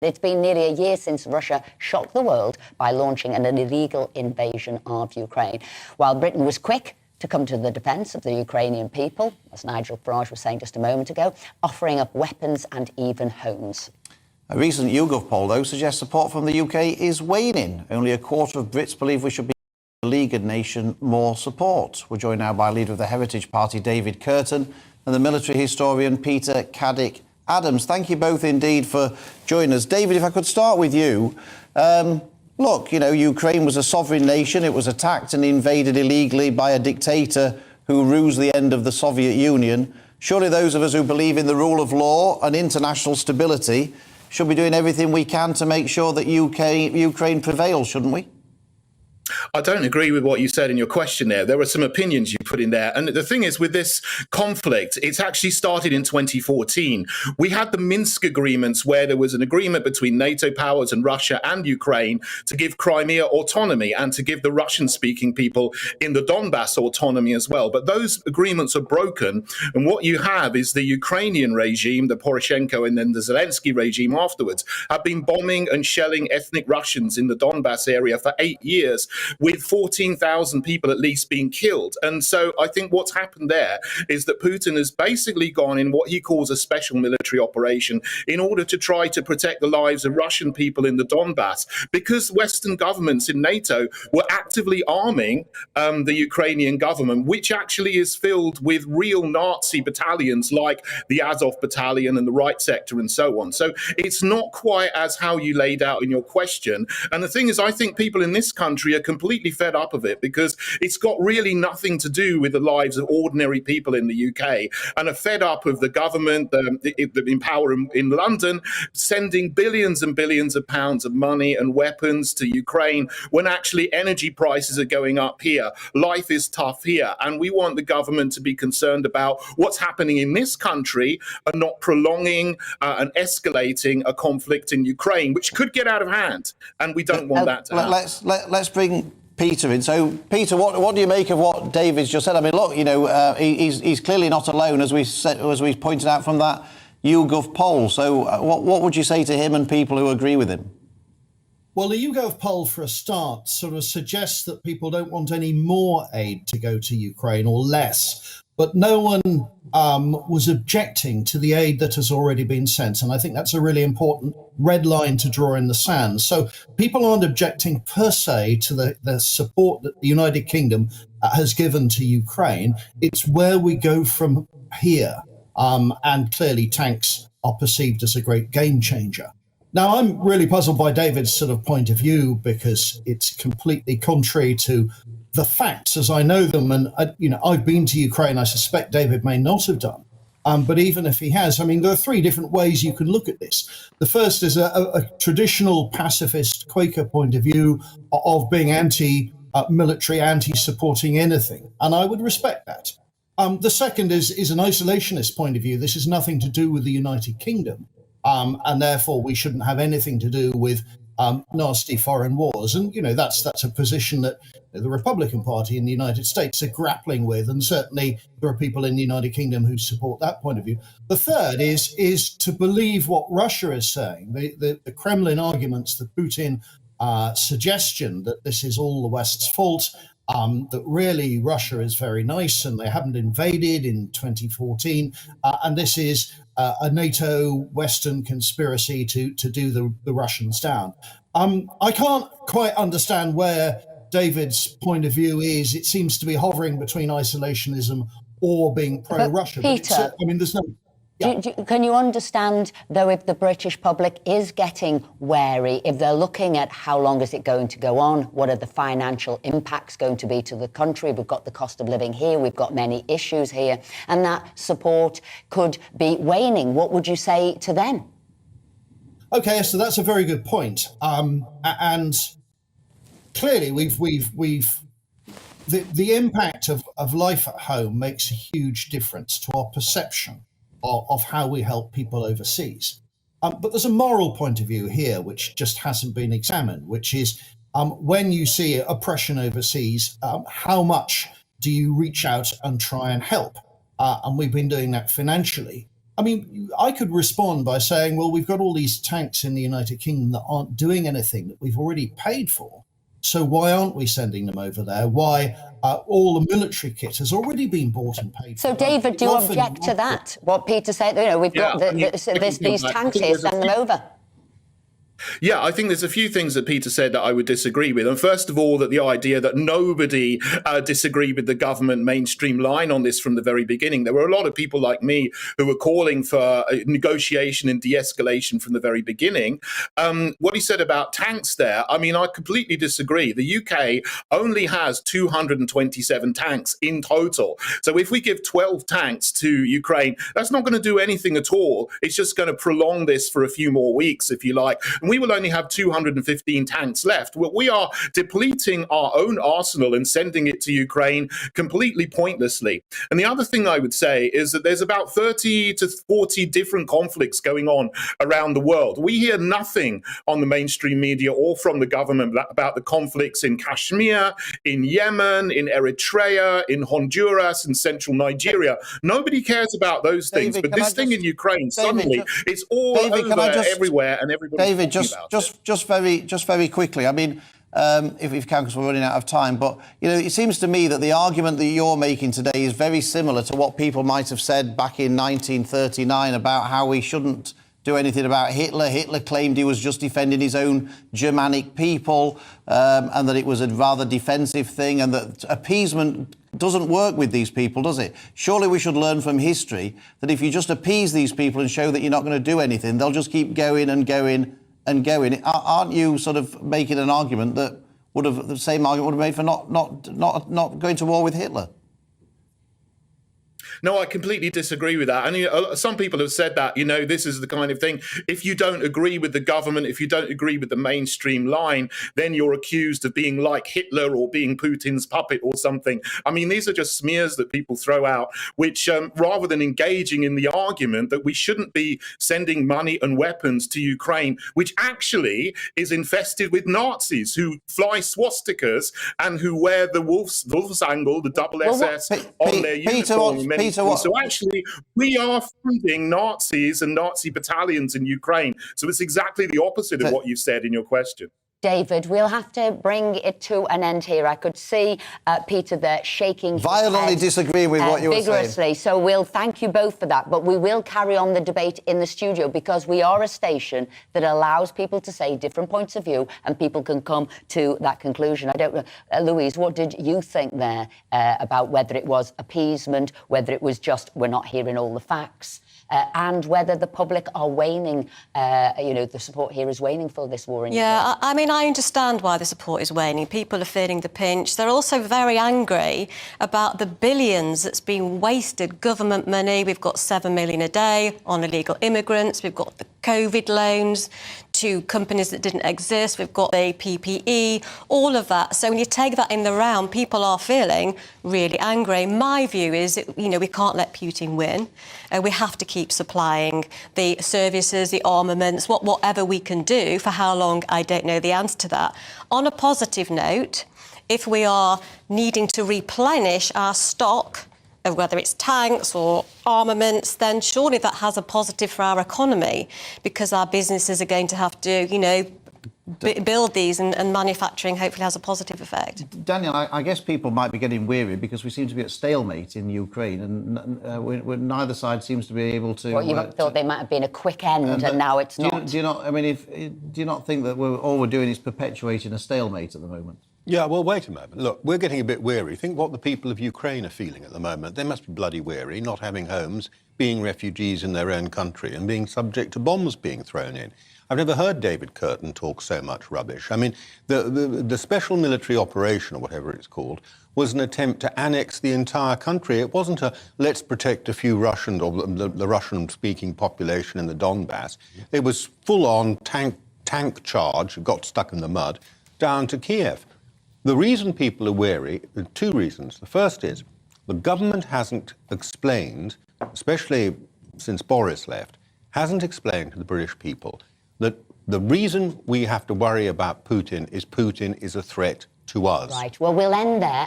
It's been nearly a year since Russia shocked the world by launching an illegal invasion of Ukraine. While Britain was quick to come to the defence of the Ukrainian people, as Nigel Farage was saying just a moment ago, offering up weapons and even homes. A recent YouGov poll, though, suggests support from the UK is waning. Only a quarter of Brits believe we should be a leaguered nation more support. We're joined now by leader of the Heritage Party, David Curtin, and the military historian, Peter Caddick Adams. Thank you both indeed for joining us. David, if I could start with you. Look, you know, Ukraine was a sovereign nation. It was attacked and invaded illegally by a dictator who rules the end of the Soviet Union. Surely those of us who believe in the rule of law and international stability should be doing everything we can to make sure that Ukraine prevails, shouldn't we? I don't agree with what you said in your question there. There were some opinions you put in there. And the thing is, with this conflict, it's actually started in 2014. We had the Minsk agreements where there was an agreement between NATO powers and Russia and Ukraine to give Crimea autonomy and to give the Russian-speaking people in the Donbass autonomy as well. But those agreements are broken. And what you have is the Ukrainian regime, the Poroshenko and then the Zelensky regime afterwards, have been bombing and shelling ethnic Russians in the Donbass area for 8 years, with 14,000 people at least being killed. And so I think what's happened there is that Putin has basically gone in what he calls a special military operation in order to try to protect the lives of Russian people in the Donbass, because Western governments in NATO were actively arming the Ukrainian government, which actually is filled with real Nazi battalions like the Azov battalion and the Right Sector and so on. So it's not quite as how you laid out in your question. And the thing is, I think people in this country are completely fed up of it, because it's got really nothing to do with the lives of ordinary people in the UK, and are fed up of the government, in power in London, sending billions and billions of pounds of money and weapons to Ukraine when actually energy prices are going up here. Life is tough here. And we want the government to be concerned about what's happening in this country and not prolonging and escalating a conflict in Ukraine, which could get out of hand. And we don't want that to happen. Let's bring Peter in. So, Peter, what do you make of what David's just said? I mean, look, you know, he's clearly not alone, as we pointed out from that YouGov poll. So, what would you say to him and people who agree with him? Well, the YouGov poll, for a start, sort of suggests that people don't want any more aid to go to Ukraine, or less. But no one was objecting to the aid that has already been sent. And I think that's a really important red line to draw in the sand. So people aren't objecting per se to the support that the United Kingdom has given to Ukraine. It's where we go from here. And clearly tanks are perceived as a great game changer. Now, I'm really puzzled by David's sort of point of view, because it's completely contrary to the facts as I know them. And, I've been to Ukraine. I suspect David may not have done. But even if he has, I mean, there are three different ways you can look at this. The first is a traditional pacifist Quaker point of view of being anti-military, anti-supporting anything. And I would respect that. The second is an isolationist point of view. This has nothing to do with the United Kingdom. And therefore, we shouldn't have anything to do with nasty foreign wars. And, that's a position that the Republican Party in the United States are grappling with. And certainly there are people in the United Kingdom who support that point of view. The third is to believe what Russia is saying. The Kremlin arguments, the Putin suggestion that this is all the West's fault, that really Russia is very nice and they haven't invaded in 2014. And this is a NATO Western conspiracy to do the Russians down. I can't quite understand where David's point of view is. It seems to be hovering between isolationism or being pro-Russia. Peter, there's no... Yeah. Can you understand, though, if the British public is getting wary, if they're looking at how long is it going to go on, what are the financial impacts going to be to the country? We've got the cost of living here, we've got many issues here, and that support could be waning. What would you say to them? Okay, so that's a very good point. And clearly, the impact of life at home makes a huge difference to our perception of how we help people overseas. But there's a moral point of view here which just hasn't been examined, which is when you see oppression overseas, how much do you reach out and try and help? And we've been doing that financially. I mean, I could respond by saying, well, we've got all these tanks in the United Kingdom that aren't doing anything that we've already paid for. So why aren't we sending them over there? Why all the military kit has already been bought and paid for? So, David, do you object to that? What Peter said, we've got these tanks here, send them over. Yeah, I think there's a few things that Peter said that I would disagree with. And first of all, that the idea that nobody disagreed with the government mainstream line on this from the very beginning. There were a lot of people like me who were calling for negotiation and de-escalation from the very beginning. What he said about tanks there, I mean, I completely disagree. The UK only has 227 tanks in total. So if we give 12 tanks to Ukraine, that's not going to do anything at all. It's just going to prolong this for a few more weeks, if you like. We will only have 215 tanks left. Well, we are depleting our own arsenal and sending it to Ukraine completely pointlessly. And the other thing I would say is that there's about 30 to 40 different conflicts going on around the world. We hear nothing on the mainstream media or from the government about the conflicts in Kashmir, in Yemen, in Eritrea, in Honduras, in central Nigeria. Nobody cares about those things. David, but this thing in Ukraine, suddenly, it's all over everywhere and everybody. David, just very quickly. I mean, if you can, because we're running out of time. But it seems to me that the argument that you're making today is very similar to what people might have said back in 1939 about how we shouldn't do anything about Hitler. Hitler claimed he was just defending his own Germanic people, and that it was a rather defensive thing, and that appeasement doesn't work with these people, does it? Surely we should learn from history that if you just appease these people and show that you're not going to do anything, they'll just keep going and going and going. Aren't you sort of making an argument that the same argument would have made for not going to war with Hitler? No, I completely disagree with that. And some people have said that, this is the kind of thing. If you don't agree with the government, if you don't agree with the mainstream line, then you're accused of being like Hitler or being Putin's puppet or something. I mean, these are just smears that people throw out, which rather than engaging in the argument that we shouldn't be sending money and weapons to Ukraine, which actually is infested with Nazis who fly swastikas and who wear the Wolfsangel, the double SS, on their uniform. So actually, we are funding Nazis and Nazi battalions in Ukraine. So it's exactly the opposite of what you said in your question. David, we'll have to bring it to an end here. I could see Peter there shaking violently disagreeing with what you were saying. Vigorously. So we'll thank you both for that. But we will carry on the debate in the studio because we are a station that allows people to say different points of view and people can come to that conclusion. I don't know, Louise, what did you think there about whether it was appeasement, whether it was just we're not hearing all the facts? And whether the public are waning, the support here is waning for this war in Ukraine. Yeah, I mean, I understand why the support is waning. People are feeling the pinch. They're also very angry about the billions that's been wasted, government money. We've got 7 million a day on illegal immigrants. We've got the COVID loans to companies that didn't exist. We've got the PPE, all of that. So when you take that in the round, people are feeling really angry. My view is, we can't let Putin win. We have to keep supplying the services, the armaments, whatever we can do. For how long, I don't know the answer to that. On a positive note, if we are needing to replenish our stock, whether it's tanks or armaments, then surely that has a positive for our economy because our businesses are going to have to, build these and manufacturing hopefully has a positive effect. Daniel, I guess people might be getting weary because we seem to be at stalemate in Ukraine and neither side seems to be able to... Well, you thought they might have been a quick end and now it's not. Do you not think that all we're doing is perpetuating a stalemate at the moment? Yeah, well, wait a moment. Look, we're getting a bit weary. Think what the people of Ukraine are feeling at the moment. They must be bloody weary, not having homes, being refugees in their own country and being subject to bombs being thrown in. I've never heard David Curtin talk so much rubbish. I mean, the special military operation, or whatever it's called, was an attempt to annex the entire country. It wasn't a let's protect a few Russians or the Russian-speaking population in the Donbass. It was full-on tank charge, got stuck in the mud, down to Kiev. The reason people are wary, there are two reasons. The first is the government hasn't explained, especially since Boris left, hasn't explained to the British people that the reason we have to worry about Putin is a threat to us. Right. Well, we'll end there.